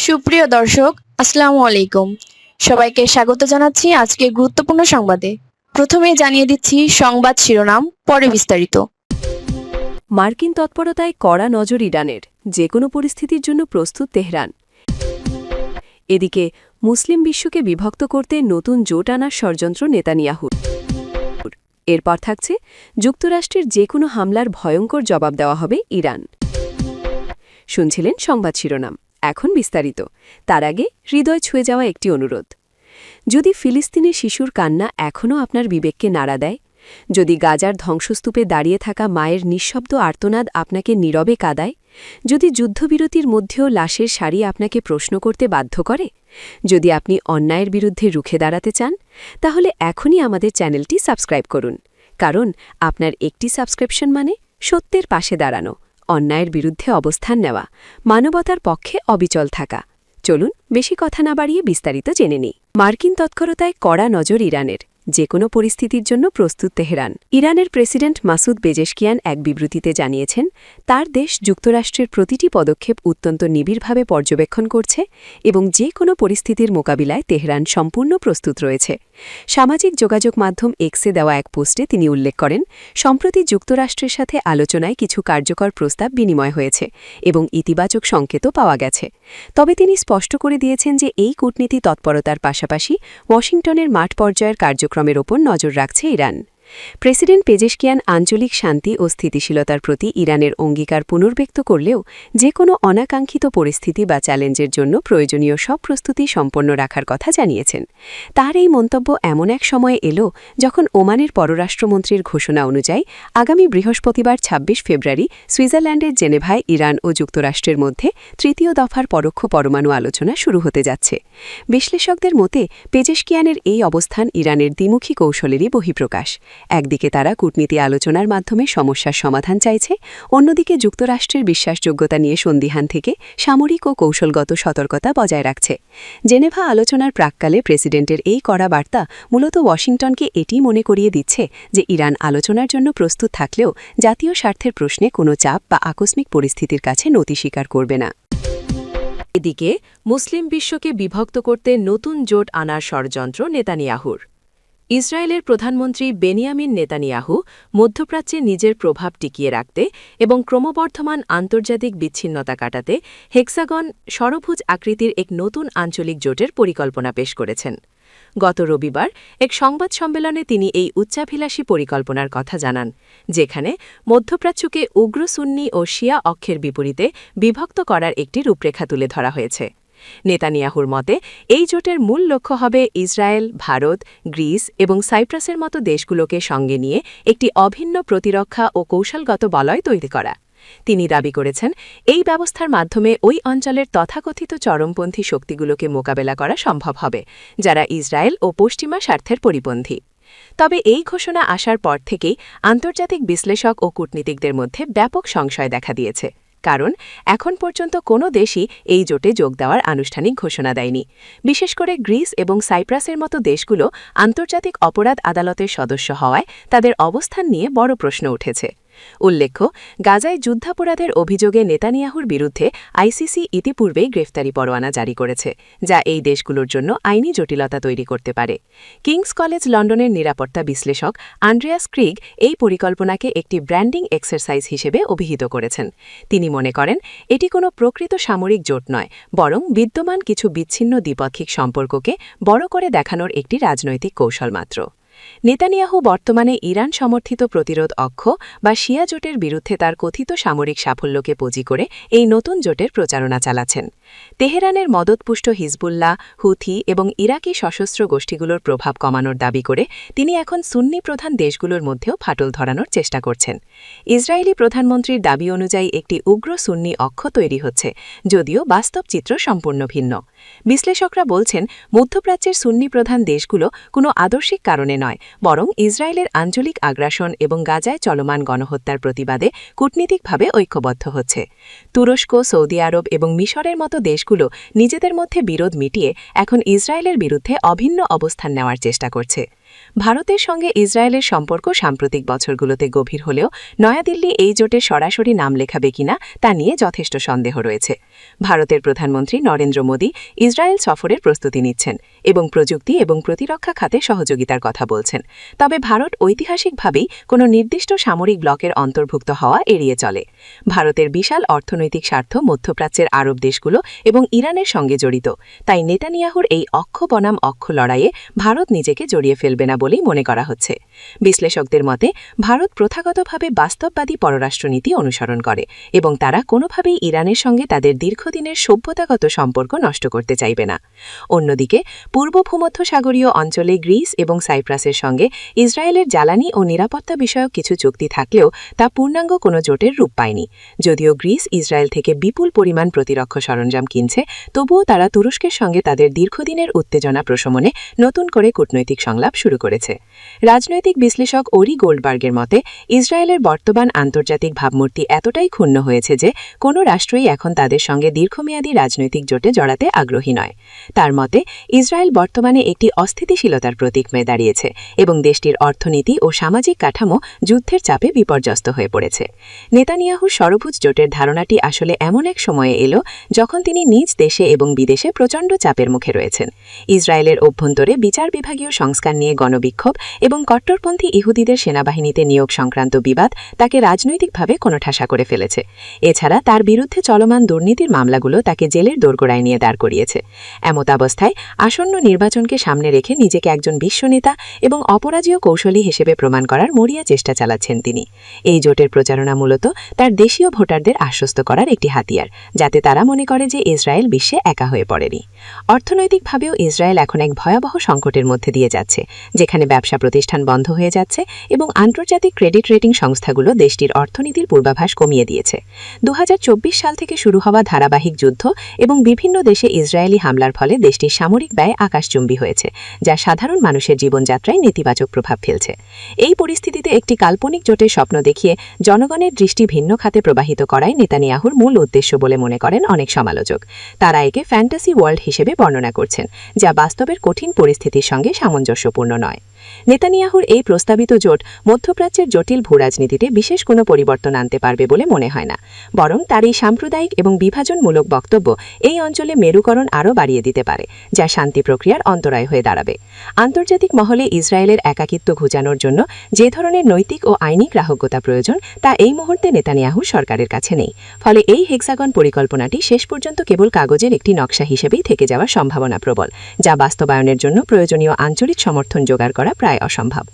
সুপ্রিয় দর্শক, আসসালামু আলাইকুম। সবাইকে স্বাগত জানাচ্ছি আজকে গুরুত্বপূর্ণ সংবাদে। প্রথমেই জানিয়ে দিচ্ছি সংবাদ শিরোনাম, পরে বিস্তারিত। মার্কিন তৎপরতায় কড়া নজর ইরানের, যে কোনো পরিস্থিতির জন্য প্রস্তুত তেহরান। এদিকে মুসলিম বিশ্বকে বিভক্ত করতে নতুন জোট আনার ষড়যন্ত্র নেতানিয়াহুর। এরপর থাকছে যুক্তরাষ্ট্রের যে কোনো হামলার ভয়ঙ্কর জবাব দেওয়া হবে ইরান। শুনছিলেন সংবাদ শিরোনাম, এখন বিস্তারিত। তার আগে হৃদয় ছুঁয়ে যাওয়া একটি অনুরোধ। যদি ফিলিস্তিনি শিশুর কান্না এখনও আপনার বিবেককে নাড়া দেয়, যদি গাজার ধ্বংসস্তূপে দাঁড়িয়ে থাকা মায়ের নিঃশব্দ আর্তনাদ আপনাকে নীরবে কাঁদায়, যদি যুদ্ধবিরতির মধ্যেও লাশের সারি আপনাকে প্রশ্ন করতে বাধ্য করে, যদি আপনি অন্যায়ের বিরুদ্ধে রুখে দাঁড়াতে চান, তাহলে এখনই আমাদের চ্যানেলটি সাবস্ক্রাইব করুন। কারণ আপনার একটি সাবস্ক্রিপশন মানে সত্যের পাশে দাঁড়ানো, অন্যায়ের বিরুদ্ধে অবস্থান নেওয়া, মানবতার পক্ষে অবিচল থাকা। চলুন বেশি কথা না বাড়িয়ে বিস্তারিত জেনে নিই। মার্কিন তৎপরতায় কড়া নজর ইরানের, যে কোনো পরিস্থিতির জন্য প্রস্তুত তেহরান। ইরানের প্রেসিডেন্ট মাসুদ পেজেশকিয়ান এক বিবৃতিতে জানিয়েছেন, তার দেশ যুক্তরাষ্ট্রের প্রতিটি পদক্ষেপ অত্যন্ত নিবিড়ভাবে পর্যবেক্ষণ করছে এবং যে কোনো পরিস্থিতির মোকাবিলায় তেহরান সম্পূর্ণ প্রস্তুত রয়েছে। সামাজিক যোগাযোগ মাধ্যম এক্সে দেওয়া এক পোস্টে তিনি উল্লেখ করেন, সম্প্রতি যুক্তরাষ্ট্রের সাথে আলোচনায় কিছু কার্যকর প্রস্তাব বিনিময় হয়েছে এবং ইতিবাচক সংকেতও পাওয়া গেছে। তবে তিনি স্পষ্ট করে দিয়েছেন যে এই কূটনীতি তৎপরতার পাশাপাশি ওয়াশিংটনের মাঠ পর্যায়ের কার্যক্রমের ওপর নজর রাখছে ইরান। প্রেসিডেন্ট পেজেশকিয়ান আঞ্চলিক শান্তি ও স্থিতিশীলতার প্রতি ইরানের অঙ্গীকার পুনর্ব্যক্ত করলেও যে কোনো অনাকাঙ্ক্ষিত পরিস্থিতি বা চ্যালেঞ্জের জন্য প্রয়োজনীয় সব প্রস্তুতি সম্পন্ন রাখার কথা জানিয়েছেন। তার এই মন্তব্য এমন এক সময়ে এলো যখন ওমানের পররাষ্ট্রমন্ত্রীর ঘোষণা অনুযায়ী আগামী বৃহস্পতিবার ২৬ ফেব্রুয়ারি সুইজারল্যান্ডের জেনেভায় ইরান ও যুক্তরাষ্ট্রের মধ্যে তৃতীয় দফার পরোক্ষ পরমাণু আলোচনা শুরু হতে যাচ্ছে। বিশ্লেষকদের মতে পেজেশকিয়ানের এই অবস্থান ইরানের দ্বিমুখী কৌশলেরই বহিঃপ্রকাশ। একদিকে তারা কূটনীতি আলোচনার মাধ্যমে সমস্যার সমাধান চাইছে, অন্যদিকে যুক্তরাষ্ট্রের বিশ্বাসযোগ্যতা নিয়ে সন্দিহান থেকে সামরিক ও কৌশলগত সতর্কতা বজায় রাখছে। জেনেভা আলোচনার প্রাক্কালে প্রেসিডেন্টের এই কড়া বার্তা মূলত ওয়াশিংটনকে এটি মনে করিয়ে দিচ্ছে যে ইরান আলোচনার জন্য প্রস্তুত থাকলেও জাতীয় স্বার্থের প্রশ্নে কোনো চাপ বা আকস্মিক পরিস্থিতির কাছে নতি স্বীকার করবে না। এদিকে মুসলিম বিশ্বকে বিভক্ত করতে নতুন জোট আনার ষড়যন্ত্র নেতানিয়াহুর। ইসরায়েলের প্রধানমন্ত্রী বেনিয়ামিন নেতানিয়াহু মধ্যপ্রাচ্যে নিজের প্রভাব টিকিয়ে রাখতে এবং ক্রমবর্ধমান আন্তর্জাতিক বিচ্ছিন্নতা কাটাতে হেক্সাগন ষড়ভুজ আকৃতির এক নতুন আঞ্চলিক জোটের পরিকল্পনা পেশ করেছেন। গত রবিবার এক সংবাদ সম্মেলনে তিনি এই উচ্চাভিলাষী পরিকল্পনার কথা জানান, যেখানে মধ্যপ্রাচ্যকে উগ্র সুন্নি ও শিয়া অক্ষের বিপরীতে বিভক্ত করার একটি রূপরেখা তুলে ধরা হয়েছে। নেতানিয়াহুর মতে এই জোটের মূল লক্ষ্য হবে ইসরায়েল, ভারত, গ্রিস এবং সাইপ্রাসের মতো দেশগুলোকে সঙ্গে নিয়ে একটি অভিন্ন প্রতিরক্ষা ও কৌশলগত বলয় তৈরি করা। তিনি দাবি করেছেন, এই ব্যবস্থার মাধ্যমে ওই অঞ্চলের তথাকথিত চরমপন্থী শক্তিগুলোকে মোকাবেলা করা সম্ভব হবে, যারা ইসরায়েল ও পশ্চিমা স্বার্থের পরিপন্থী। তবে এই ঘোষণা আসার পর থেকেই আন্তর্জাতিক বিশ্লেষক ও কূটনীতিকদের মধ্যে ব্যাপক সংশয় দেখা দিয়েছে, কারণ এখন পর্যন্ত কোনো দেশই এই জোটে যোগ দেওয়ার আনুষ্ঠানিক ঘোষণা দেয়নি। বিশেষ করে গ্রিস এবং সাইপ্রাসের মতো দেশগুলো আন্তর্জাতিক অপরাধ আদালতের সদস্য হওয়ায় তাদের অবস্থান নিয়ে বড় প্রশ্ন উঠেছে। উল্লেখ্য, গাজায় যুদ্ধাপরাধের অভিযোগে নেতানিয়াহুর বিরুদ্ধে আইসিসি ইতিপূর্বেই গ্রেফতারি পরোয়ানা জারি করেছে, যা এই দেশগুলোর জন্য আইনি জটিলতা তৈরি করতে পারে। কিংস কলেজ লন্ডনের নিরাপত্তা বিশ্লেষক আন্ড্রেয়াস ক্রিগ এই পরিকল্পনাকে একটি ব্র্যান্ডিং এক্সারসাইজ হিসেবে অভিহিত করেছেন। তিনি মনে করেন, এটি কোনো প্রকৃত সামরিক জোট নয়, বরং বিদ্যমান কিছু বিচ্ছিন্ন দ্বিপাক্ষিক সম্পর্ককে বড় করে দেখানোর একটি রাজনৈতিক কৌশল মাত্র। নেতানিয়াহু বর্তমানে ইরান সমর্থিত প্রতিরোধ অক্ষ বা শিয়া জোটের বিরুদ্ধে তার কথিত সামরিক সাফল্যকে পুঁজি করে এই নতুন জোটের প্রচারণা চালাচ্ছেন। তেহরানের মদতপুষ্ট হিজবুল্লাহ, হুথি এবং ইরাকি সশস্ত্র গোষ্ঠীগুলোর প্রভাব কমানোর দাবি করে তিনি এখন সুন্নি প্রধান দেশগুলোর মধ্যেও ফাটল ধরানোর চেষ্টা করছেন। ইসরায়েলি প্রধানমন্ত্রীর দাবি অনুযায়ী একটি উগ্র সুন্নি অক্ষ তৈরি হচ্ছে, যদিও বাস্তব চিত্র সম্পূর্ণ ভিন্ন। বিশ্লেষকরা বলছেন, মধ্যপ্রাচ্যের সুন্নি প্রধান দেশগুলো কোনো আদর্শিক কারণে নয়, বরং ইসরায়েলের আঞ্চলিক আগ্রাসন এবং গাজায় চলমান গণহত্যার প্রতিবাদে কূটনীতিকভাবে ঐক্যবদ্ধ হচ্ছে। তুরস্ক, সৌদি আরব এবং মিশরের মতো দেশগুলো নিজেদের মধ্যে বিরোধ মিটিয়ে এখন ইসরায়েলের বিরুদ্ধে অভিন্ন অবস্থান নেওয়ার চেষ্টা করছে। ভারতের সঙ্গে ইসরায়েলের সম্পর্ক সাম্প্রতিক বছরগুলোতে গভীর হলেও নয়াদিল্লি এই জোটে সরাসরি নাম লেখাবে কিনা তা নিয়ে যথেষ্ট সন্দেহ রয়েছে। ভারতের প্রধানমন্ত্রী নরেন্দ্র মোদী ইসরায়েল সফরের প্রস্তুতি নিচ্ছেন এবং প্রযুক্তি এবং প্রতিরক্ষা খাতে সহযোগিতার কথা বলছেন। তবে ভারত ঐতিহাসিকভাবেই কোনো নির্দিষ্ট সামরিক ব্লকের অন্তর্ভুক্ত হওয়া এড়িয়ে চলে। ভারতের বিশাল অর্থনৈতিক স্বার্থ মধ্যপ্রাচ্যের আরব দেশগুলো এবং ইরানের সঙ্গে জড়িত, তাই নেতানিয়াহুর এই অক্ষ বনাম অক্ষ লড়াইয়ে ভারত নিজেকে জড়িয়ে ফেলবে না বলেই মনে করা হচ্ছে। বিশ্লেষকদের মতে ভারত প্রথাগতভাবে বাস্তববাদী পররাষ্ট্রনীতি অনুসরণ করে এবং তারা কোনোভাবেই ইরানের সঙ্গে তাদের দীর্ঘদিনের সভ্যতাগত সম্পর্ক নষ্ট করতে চাইবে না। অন্যদিকে পূর্ব ভূমধ্যসাগরীয় অঞ্চলে গ্রিস এবং সাইপ্রাসের সঙ্গে ইসরায়েলের জ্বালানি ও নিরাপত্তা বিষয়ক কিছু চুক্তি থাকলেও তা পূর্ণাঙ্গ কোনো জোটের রূপ পায়নি। যদিও গ্রিস ইসরায়েল থেকে বিপুল পরিমাণ প্রতিরক্ষা সরঞ্জাম কিনছে, তবুও তারা তুরস্কের সঙ্গে তাদের দীর্ঘদিনের উত্তেজনা প্রশমনে নতুন করে কূটনৈতিক সংলাপ শুরু করেছে। রাজনৈতিক বিশ্লেষক ওরি গোল্ডবার্গের মতে ইসরায়েলের বর্তমান আন্তর্জাতিক ভাবমূর্তি এতটাই ক্ষুণ্ণ হয়েছে যে কোনো রাষ্ট্রই এখন তাদের সঙ্গে দীর্ঘমেয়াদী রাজনৈতিক জোটে জড়াতে আগ্রহী নয়। তার মতে ইসরায়েল বর্তমানে একটি অস্থিতিশীলতার প্রতীক হয়ে দাঁড়িয়েছে এবং দেশটির অর্থনীতি ও সামাজিক কাঠামো যুদ্ধের চাপে বিপর্যস্ত হয়ে পড়েছে। নেতানিয়াহুর ষড়ভুজ জোটের ধারণাটি আসলে এমন এক সময়ে এলো যখন তিনি নিজ দেশে এবং বিদেশে প্রচণ্ড চাপের মুখে রয়েছেন। ইসরায়েলের অভ্যন্তরে বিচার বিভাগীয় সংস্কার নিয়ে গণবিক্ষোভ এবং কট্টরপন্থী ইহুদিদের সেনাবাহিনীতে নিয়োগ সংক্রান্ত বিবাদ তাকে রাজনৈতিকভাবে কোণঠাসা করে ফেলেছে। এছাড়া তার বিরুদ্ধে চলমান দুর্নীতির মামলাগুলো তাকে জেলের দোরগোড়ায় নিয়ে দাঁড় করিয়েছে। এমতাবস্থায় আসন্ন নির্বাচনকে সামনে রেখে নিজেকে একজন বিশ্বনেতা এবং অপরাজেয় কৌশলী হিসেবে প্রমাণ করার মরিয়া চেষ্টা চালাচ্ছেন তিনি। এই জোটের প্রচারণা মূলত তার দেশীয় ভোটারদের আশ্বস্ত করার একটি হাতিয়ার, যাতে তারা মনে করে যে ইসরায়েল বিশ্বে একা হয়ে পড়েনি। অর্থনৈতিকভাবেও ইসরায়েল এখন এক ভয়াবহ সংকটের মধ্যে দিয়ে যাচ্ছে, যেখানে ব্যবসা প্রতিষ্ঠান বন্ধ হয়ে যাচ্ছে এবং আন্তর্জাতিক ক্রেডিট রেটিং সংস্থাগুলো দেশটির অর্থনীতির পূর্বাভাস কমিয়ে দিয়েছে। 2024 সাল থেকে শুরু হওয়া ধারাবাহিক যুদ্ধ এবং বিভিন্ন দেশে ইসরায়েলি হামলার ফলে দেশটির সামরিক ব্যয় আকাশচুম্বী হয়েছে, যা সাধারণ মানুষের জীবনযাত্রায় নেতিবাচক প্রভাব ফেলছে। এই পরিস্থিতিতে একটি কাল্পনিক জোটের স্বপ্ন দেখিয়ে জনগণের দৃষ্টি ভিন্ন খাতে প্রবাহিত করাই নেতানিয়াহুর মূল উদ্দেশ্য বলে মনে করেন অনেক সমালোচক। তারা একে ফ্যান্টাসি ওয়ার্ল্ড হিসেবে বর্ণনা করছেন, যা বাস্তবের কঠিন পরিস্থিতির সঙ্গে সামঞ্জস্যপূর্ণ নয়। নেতানিয়াহুর এই প্রস্তাবিত জোট মধ্যপ্রাচ্যের জটিল ভূরাজনীতিতে বিশেষ কোনো পরিবর্তন আনতে পারবে বলে মনে হয় না, বরং তার এই সাম্প্রদায়িক এবং বিভাজনমূলক বক্তব্য এই অঞ্চলে মেরুকরণ আরও বাড়িয়ে দিতে পারে, যা শান্তি প্রক্রিয়ার অন্তরায় হয়ে দাঁড়াবে। আন্তর্জাতিক মহলে ইসরায়েলের একাকিত্ব ঘুচানোর জন্য যে ধরনের নৈতিক ও আইনি গ্রাহ্যতা প্রয়োজন তা এই মুহূর্তে নেতানিয়াহুর সরকারের কাছে নেই। ফলে এই হেক্সাগন পরিকল্পনাটি শেষ পর্যন্ত কেবল কাগজের একটি নকশা হিসেবেই থেকে যাওয়ার সম্ভাবনা প্রবল, যা বাস্তবায়নের জন্য প্রয়োজনীয় আঞ্চলিক সমর্থন জোগাড় করা প্রায় অসম্ভব।